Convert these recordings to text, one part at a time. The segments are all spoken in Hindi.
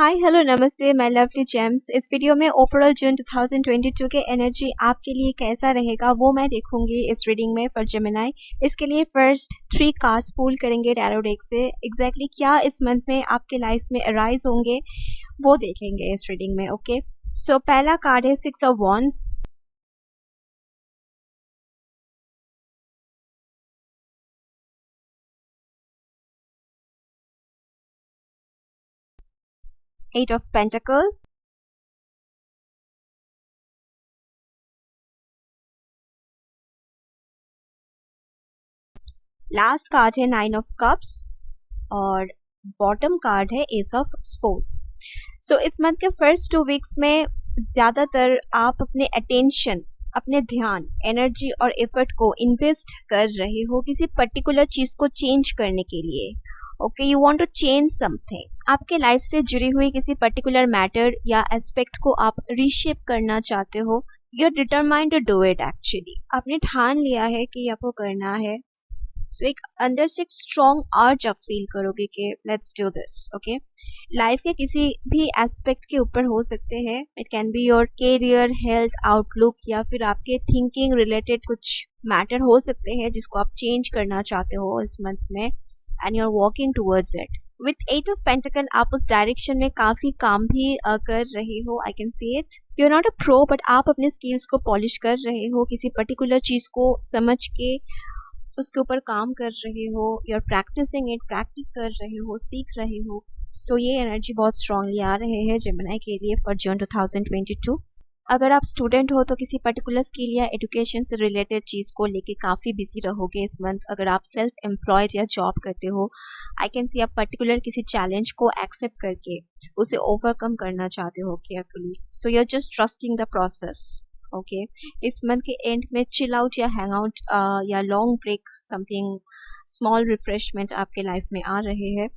हाय हेलो नमस्ते माय लवली जेम्स। इस वीडियो में ओवरऑल जून 2022 के एनर्जी आपके लिए कैसा रहेगा वो मैं देखूंगी इस रीडिंग में फॉर जेमिनी। इसके लिए फर्स्ट 3 कार्ड्स पुल करेंगे टैरो डेक से। एग्जैक्टली क्या इस मंथ में आपके लाइफ में अराइज होंगे वो देखेंगे इस रीडिंग में। ओके, सो पहला कार्ड है 6 of wands, eight of pentacle, last card है 9 ऑफ कप्स और बॉटम कार्ड है एस ऑफ स्पोर्ट्स। सो इस मंथ के फर्स्ट 2 वीक्स में ज़्यादातर आप अपने अटेंशन, अपने ध्यान, एनर्जी और एफर्ट को इन्वेस्ट कर रहे हो किसी पर्टिकुलर चीज़ को चेंज करने के लिए। Okay, you want to change something. आपके लाइफ से जुड़ी हुई किसी पर्टिकुलर मैटर या एस्पेक्ट को आप रीशेप करना चाहते हो। You are determined to do it. Actually आपने ठान लिया है कि आपको करना है। सो एक अंदर से एक स्ट्रॉन्ग अर्ज आप फील करोगे कि let's do this. Okay, life के किसी भी एस्पेक्ट के ऊपर हो सकते हैं। It can be your career, health, outlook या फिर आपके थिंकिंग रिलेटेड कुछ मैटर हो सकते हैं जिसको आप चेंज करना चाहते हो इस मंथ में and you are walking towards it. With 8 of pentacle आप उस डायरेक्शन में काफी काम भी कर रहे हो। I can see it. You are not a pro but आप अपने स्किल्स को पॉलिश कर रहे हो, किसी पर्टिकुलर चीज को समझ के उसके ऊपर काम कर रहे हो। You are practising it, practice कर रहे हो, सीख रहे हो। सो ये एनर्जी बहुत स्ट्रांगली आ रहे हैं जेमिनी के लिए फॉर जून 2022। अगर आप स्टूडेंट हो तो किसी पर्टिकुलर स्किल या एजुकेशन से रिलेटेड चीज़ को लेके काफ़ी बिजी रहोगे इस मंथ। अगर आप सेल्फ एम्प्लॉयड या जॉब करते हो, आई कैन सी आप पर्टिकुलर किसी चैलेंज को एक्सेप्ट करके उसे ओवरकम करना चाहते हो carefully. So you are just trusting the process. Okay, इस मंथ के एंड में चिल आउट या हैंग आउट या long break, something small refreshment आपके लाइफ में आ रहे हैं।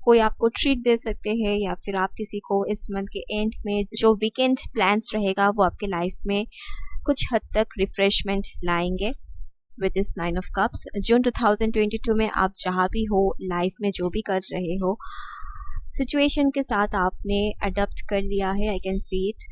कोई आपको ट्रीट दे सकते हैं या फिर आप किसी को इस मंथ के एंड में जो वीकेंड प्लान्स रहेगा वो आपके लाइफ में कुछ हद तक रिफ्रेशमेंट लाएंगे। विद दिस 9 ऑफ कप्स जून 2022 में आप जहाँ भी हो, लाइफ में जो भी कर रहे हो, सिचुएशन के साथ आपने अडॉप्ट कर लिया है। आई कैन सी इट।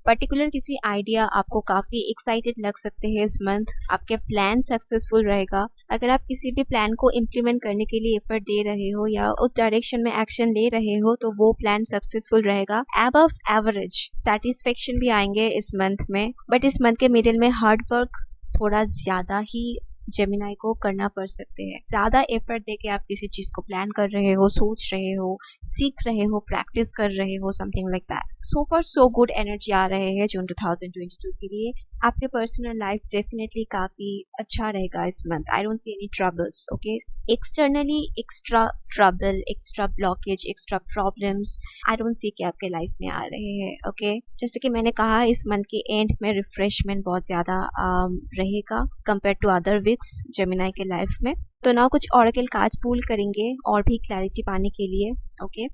पर्टिकुलर किसी आइडिया आपको काफ़ी एक्साइटेड लग सकते हैं इस मंथ। आपके प्लान सक्सेसफुल रहेगा। अगर आप किसी भी प्लान को इम्प्लीमेंट करने के लिए एफर्ट दे रहे हो या उस डायरेक्शन में एक्शन ले रहे हो तो वो प्लान सक्सेसफुल रहेगा। एबव एवरेज सेटिस्फेक्शन भी आएंगे इस मंथ में। बट इस मंथ के मिडिल में हार्ड वर्क थोड़ा ज़्यादा ही जेमिनी को करना पड़ सकते हैं। ज़्यादा एफर्ट देके आप किसी चीज़ को प्लान कर रहे हो, सोच रहे हो, सीख रहे हो, प्रैक्टिस कर रहे हो, something like that. So for so good energy आ रहे हैं जून 2022 के लिए। आपके पर्सनल लाइफ डेफिनेटली काफ़ी अच्छा रहेगा इस month. I don't see any troubles. Okay, externally extra trouble, extra blockage, extra problems I don't see कि आपके लाइफ में आ रहे हैं। ओके, जैसे कि मैंने कहा इस मंथ के एंड में रिफ्रेशमेंट बहुत ज़्यादा रहेगा compare to other weeks Gemini के लाइफ में। तो ना कुछ ऑरेकल कार्ड्स पुल करेंगे और भी क्लैरिटी पाने के लिए। Okay,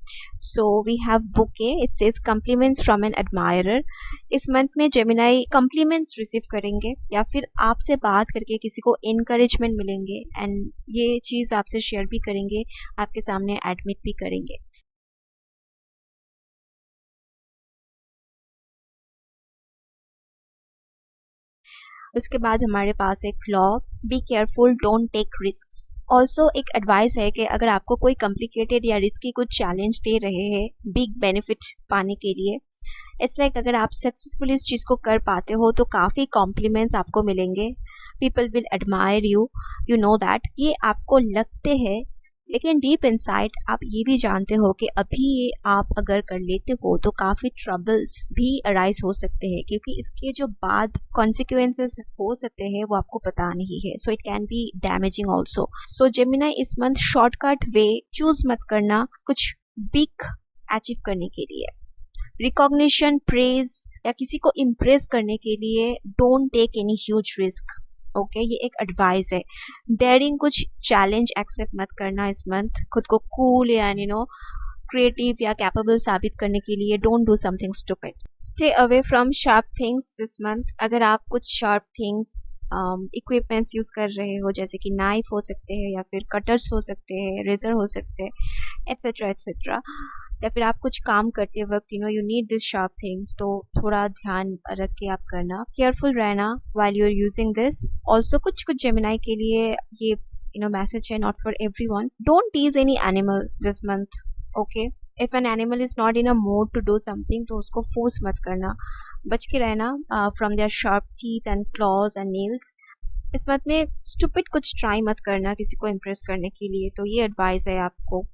so we have bouquet. It says compliments from an admirer. इस मंथ में जेमिनी कम्प्लीमेंट्स रिसीव करेंगे या फिर आपसे बात करके किसी को इनकरेजमेंट मिलेंगे एंड ये चीज़ आपसे शेयर भी करेंगे, आपके सामने एडमिट भी करेंगे। उसके बाद हमारे पास एक law, be careful, don't take risks. Also एक एडवाइस है कि अगर आपको कोई कॉम्प्लिकेटेड या रिस्की कुछ चैलेंज दे रहे हैं बिग बेनिफिट पाने के लिए, इट्स लाइक अगर आप सक्सेसफुली इस चीज़ को कर पाते हो तो काफ़ी कॉम्प्लीमेंट्स आपको मिलेंगे। People will admire you, you know that. ये आपको लगते हैं लेकिन डीप इनसाइड आप ये भी जानते हो कि अभी ये आप अगर कर लेते हो तो काफ़ी ट्रबल्स भी अराइज हो सकते हैं, क्योंकि इसके जो बाद कॉन्सिक्वेंसेस हो सकते हैं वो आपको पता नहीं है। So it can be damaging also. So Gemini इस मंथ शॉर्टकट वे चूज मत करना कुछ बिग अचीव करने के लिए। रिकॉग्निशन, प्रेज या किसी को इम्प्रेस करने के लिए don't take any huge risk. Okay, ये एक एडवाइस है। डेयरिंग कुछ चैलेंज एक्सेप्ट मत करना इस मंथ। खुद को कूल या क्रिएटिव या कैपेबल साबित करने के लिए don't do something stupid. Stay away from sharp things this month. अगर आप कुछ शार्प थिंग्स इक्विपमेंट्स यूज़ कर रहे हो, जैसे कि नाइफ हो सकते हैं या फिर कटर्स हो सकते हैं, रेजर हो सकते हैं, एट्सेट्रा एट्सेट्रा, या फिर आप कुछ काम करते वक्त you need this sharp things, तो थोड़ा ध्यान रख के आप करना, केयरफुल रहना while you are using this. Also कुछ कुछ जेमिनाई के लिए ये मैसेज है, not for everyone. Don't tease any animal this month, okay. If an animal is not in a mood to do something, तो उसको फोर्स मत करना, बच के रहना from their sharp teeth and claws and nails. इस मंथ में स्टूपिड कुछ ट्राई मत करना किसी को इम्प्रेस करने के लिए, तो ये एडवाइस है आपको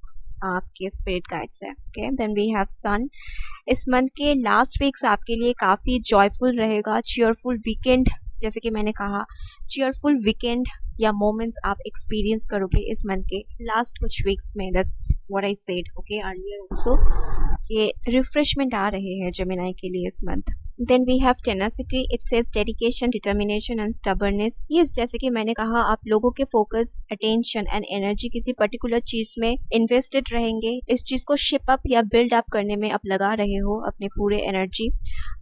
आपके स्पिरिट गाइड से, ओके। देन वी हैव सन। इस मंथ के लास्ट वीक्स आपके लिए काफ़ी जॉयफुल रहेगा, चीयरफुल वीकेंड, जैसे कि मैंने कहा, चीयरफुल वीकेंड या मोमेंट्स आप एक्सपीरियंस करोगे इस मंथ के लास्ट कुछ वीक्स में। That's what I said, okay, earlier also. ये रिफ्रेशमेंट आ रहे हैं जेमिनाई के लिए इस month. Then we have tenacity, it says dedication, determination and stubbornness. Yes, जैसे कि मैंने कहा, आप लोगों के फोकस, अटेंशन एंड एनर्जी किसी पर्टिकुलर चीज में इन्वेस्टेड रहेंगे, इस चीज को शिप अप या बिल्ड अप करने में आप लगा रहे हो अपने पूरे एनर्जी।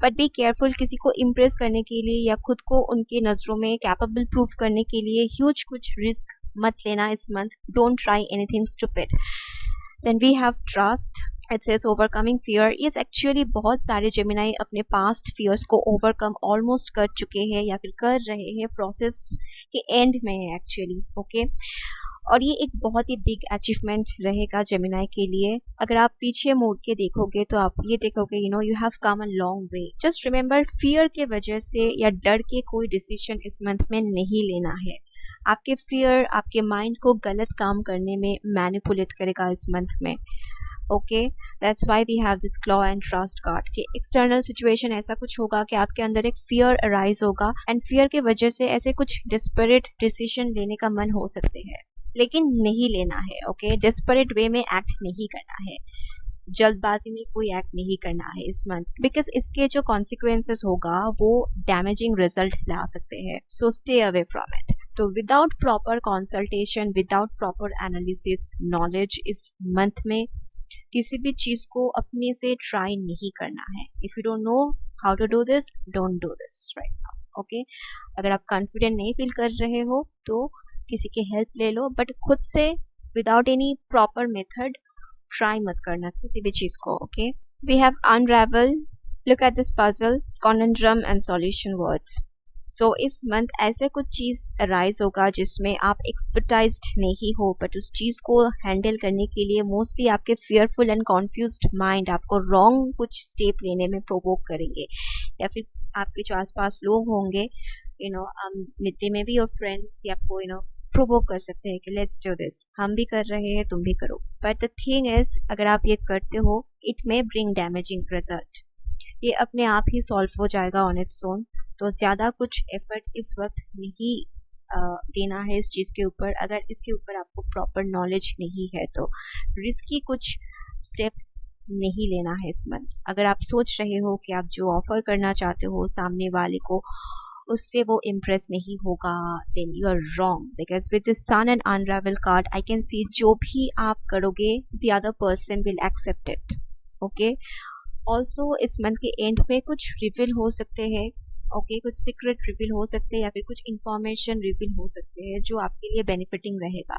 बट बी केयरफुल, किसी को इम्प्रेस करने के लिए या खुद को उनके नजरों में कैपेबल प्रूफ करने के लिए ह्यूज कुछ रिस्क मत लेना इस month. Don't try anything stupid. Then we have trust. It says overcoming fear. Yes, actually बहुत सारे जेमिनाई अपने पास्ट फियर्स को ओवरकम ऑलमोस्ट कर चुके हैं या फिर कर रहे हैं, प्रोसेस के एंड में है एक्चुअली, ओके। और ये एक बहुत ही बिग अचीवमेंट रहेगा जेमिनाई के लिए। अगर आप पीछे मुड़ के देखोगे तो आप ये देखोगे you have come a long way. Just remember, fear के वजह से या डर के कोई डिसीजन इस मंथ में नहीं लेना है। आपके फियर आपके माइंड को गलत काम करने में मैनिपुलेट करेगा इस मंथ में, okay. That's why we have this claw and trust card कि एक्सटर्नल सिचुएशन ऐसा कुछ होगा कि आपके अंदर एक फियर अराइज होगा एंड फियर के वजह से ऐसे कुछ डिस्परेट डिसीजन लेने का मन हो सकते हैं, लेकिन नहीं लेना है, ओके। डिस्परेट वे में एक्ट नहीं करना है, जल्दबाजी में कोई एक्ट नहीं करना है इस मंथ, बिकॉज इसके जो कॉन्सिक्वेंसेस होगा वो डैमेजिंग रिजल्ट ला सकते हैं। So stay away from it. तो without proper consultation, without proper analysis, knowledge, इस मंथ में किसी भी चीज को अपने से ट्राई नहीं करना है। If you don't know how to do this, don't do this right now, okay. अगर आप कॉन्फिडेंट नहीं फील कर रहे हो तो किसी की हेल्प ले लो, बट खुद से without any proper method try मत करना किसी भी चीज को, okay. We have unravel, look at this puzzle, conundrum and solution words. So इस मंथ ऐसे कुछ चीज अराइज होगा जिसमें आप एक्सपर्टाइज्ड नहीं हो, बट उस चीज को हैंडल करने के लिए मोस्टली आपके फियरफुल एंड कॉन्फ्यूज्ड माइंड आपको रॉन्ग कुछ स्टेप लेने में प्रोवोक करेंगे, या फिर आपके जो आसपास लोग होंगे मित्ते में भी और फ्रेंड्स आपको प्रोवोक कर सकते हैं कि लेट्स डू दिस, हम भी कर रहे हैं तुम भी करो। बट द थिंग इज, अगर आप ये करते हो it may bring damaging result. ये अपने आप ही सॉल्व हो जाएगा ऑन इट्स ओन, तो ज़्यादा कुछ एफर्ट इस वक्त नहीं देना है इस चीज़ के ऊपर, अगर इसके ऊपर आपको प्रॉपर नॉलेज नहीं है तो। रिस्की कुछ स्टेप नहीं लेना है इस मंथ। अगर आप सोच रहे हो कि आप जो ऑफर करना चाहते हो सामने वाले को उससे वो इम्प्रेस नहीं होगा, then you are wrong, because with this sun and unravel card I can see जो भी आप करोगे the other person will accept it, okay. Also इस मंथ के एंड में कुछ रिवील हो सकते हैं, ओके, कुछ सीक्रेट रिवील हो सकते हैं या फिर कुछ इंफॉर्मेशन रिवील हो सकते हैं जो आपके लिए बेनिफिटिंग रहेगा।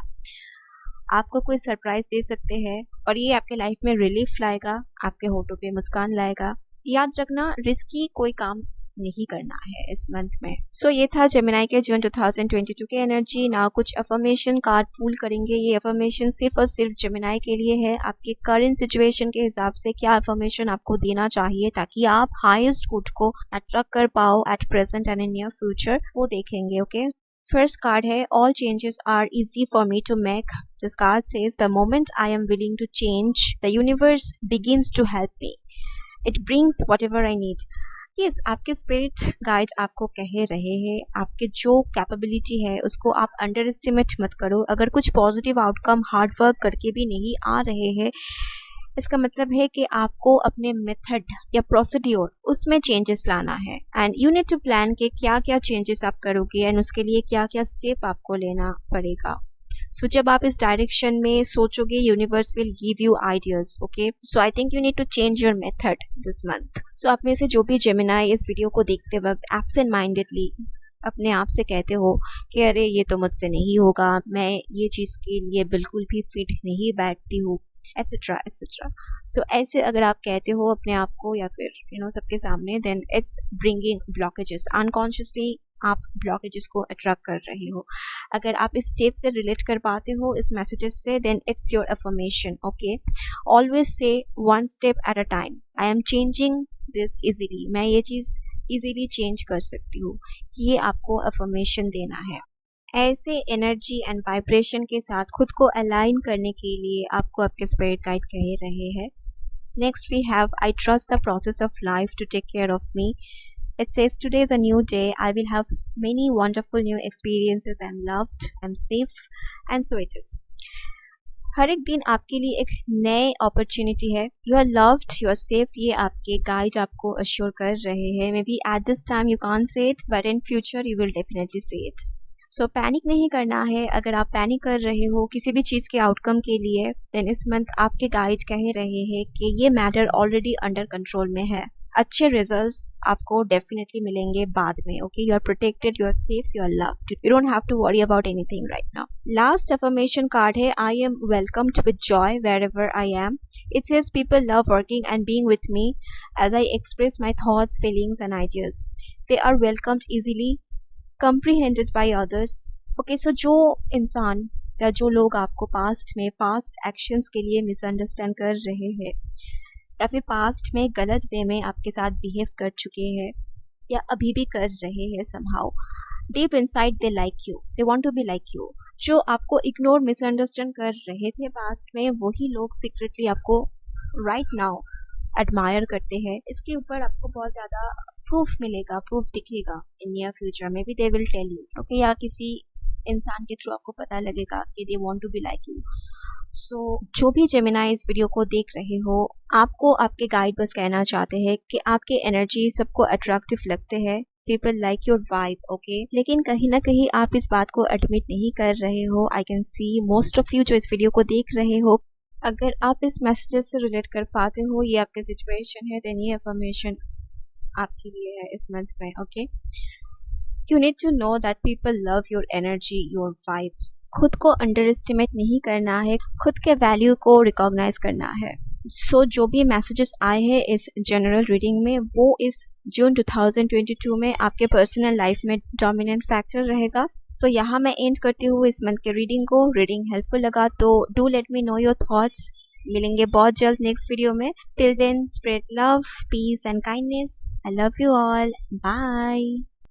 आपको कोई सरप्राइज दे सकते हैं और ये आपके लाइफ में रिलीफ लाएगा, आपके होठों पे मुस्कान लाएगा। याद रखना, रिस्की कोई काम नहीं करना है इस मंथ में। सो ये था जेमिनाई के जून 2022 के एनर्जी। ना कुछ अफर्मेशन कार्ड पुल करेंगे, ये अफर्मेशन सिर्फ और सिर्फ जेमिनाई के लिए है। आपके करंट सिचुएशन के हिसाब से क्या अफर्मेशन आपको देना चाहिए ताकि आप हाईएस्ट गुड को अट्रैक्ट कर पाओ at present and in near future, वो देखेंगे, ओके। फर्स्ट कार्ड है all changes are easy for me to make. This card says the moment I am willing to change the universe begins to help me, it brings whatever I need. Yes, आपके स्पिरिट गाइड आपको कह रहे हैं आपके जो कैपेबिलिटी है उसको आप अंडर एस्टिमेट मत करो। अगर कुछ पॉजिटिव आउटकम हार्ड वर्क करके भी नहीं आ रहे हैं, इसका मतलब है कि आपको अपने मेथड या प्रोसीड्योर उसमें चेंजेस लाना है and you need to plan कि क्या क्या चेंजेस आप करोगे एंड उसके लिए क्या क्या स्टेप आपको लेना पड़ेगा। सो जब आप इस डायरेक्शन में सोचोगे, universe will give you ideas, okay. So I think you need to change your method this month. So आप में से जो भी जेमिनाई इस वीडियो को देखते वक्त एब्सेंट माइंडेडली अपने आप से कहते हो कि अरे ये तो मुझसे नहीं होगा, मैं ये चीज़ के लिए बिल्कुल भी फिट नहीं बैठती हूँ, एट्सेट्रा एट्सेट्रा। सो ऐसे अगर आप कहते हो अपने आप को या फिर सबके सामने, then it's bringing blockages unconsciously. आप ब्लॉकेजेस को अट्रैक्ट कर रहे हो। अगर आप इस स्टेज से रिलेट कर पाते हो इस मैसेजेस से, then it's your affirmation. Okay, always say one step at a time, I am changing this easily. मैं ये चीज़ इजीली चेंज कर सकती हूँ। ये आपको अफर्मेशन देना है। ऐसे एनर्जी एंड वाइब्रेशन के साथ खुद को अलाइन करने के लिए आपको आपके स्पिरिट गाइड कह रहे हैं। Next we have, I trust the process of life to take care of me. It says today is a new day. I will have many wonderful new experiences. I'm loved, I'm safe, and so it is. हर एक दिन आपके लिए एक नए अपॉर्चुनिटी है। You are loved, you are safe, ये आपके गाइड आपको अश्योर कर रहे हैं। Maybe at this time you can't see it, but in future you will definitely see it. So panic नहीं करना है। अगर आप पैनिक कर रहे हो किसी भी चीज़ के आउटकम के लिए, देन इस मंथ आपके गाइड कह रहे हैं कि ये मैटर ऑलरेडी अंडर कंट्रोल में है। अच्छे रिजल्ट्स आपको डेफिनेटली मिलेंगे बाद में। Okay, you are protected, you are safe, you are loved, you don't have to worry about anything right now. Last affirmation card है, I am welcomed with joy wherever I am. It says people love working and being with me as I express my thoughts, feelings and ideas. They are welcomed easily, comprehended by others. Okay, so जो इंसान या जो लोग आपको पास्ट में पास्ट एक्शंस के लिए मिसअंडरस्टैंड कर रहे हैं या फिर पास्ट में गलत वे में आपके साथ बिहेव कर चुके हैं या अभी भी कर रहे हैं, somehow deep inside they like you, they want to be like you. जो आपको इग्नोर मिसअंडरस्टैंड कर रहे थे पास्ट में, वही लोग सीक्रेटली आपको राइट नाउ एडमायर करते हैं। इसके ऊपर आपको बहुत ज़्यादा प्रूफ मिलेगा, प्रूफ दिखेगा इन नियर फ्यूचर में भी, they will tell you. Okay, या किसी इंसान के थ्रू आपको पता लगेगा कि they want to be like you. So जो भी जेमिनाई इस वीडियो को देख रहे हो, आपको आपके गाइड बस कहना चाहते हैं कि आपके एनर्जी सबको अट्रैक्टिव लगते हैं, people like your vibe. Okay, लेकिन कहीं ना कहीं आप इस बात को एडमिट नहीं कर रहे हो। I can C most of you जो इस वीडियो को देख रहे हो, अगर आप इस मैसेजेस से रिलेट कर पाते हो, ये आपके सिचुएशन है, देन ये अफर्मेशन आपके लिए है इस मंथ में। Okay, you need to know that people love your energy, your vibe. खुद को अंडर एस्टिमेट नहीं करना है, खुद के वैल्यू को रिकॉग्नाइज करना है। सो जो भी मैसेजेस आए हैं इस जनरल रीडिंग में, वो इस जून 2022 में आपके पर्सनल लाइफ में डोमिनेंट फैक्टर रहेगा। सो यहाँ मैं एंड करती हूँ इस मंथ के रीडिंग को। रीडिंग हेल्पफुल लगा तो do let me know your thoughts. मिलेंगे बहुत जल्द नेक्स्ट वीडियो में। Till then, spread love, peace and kindness. I love you all, bye.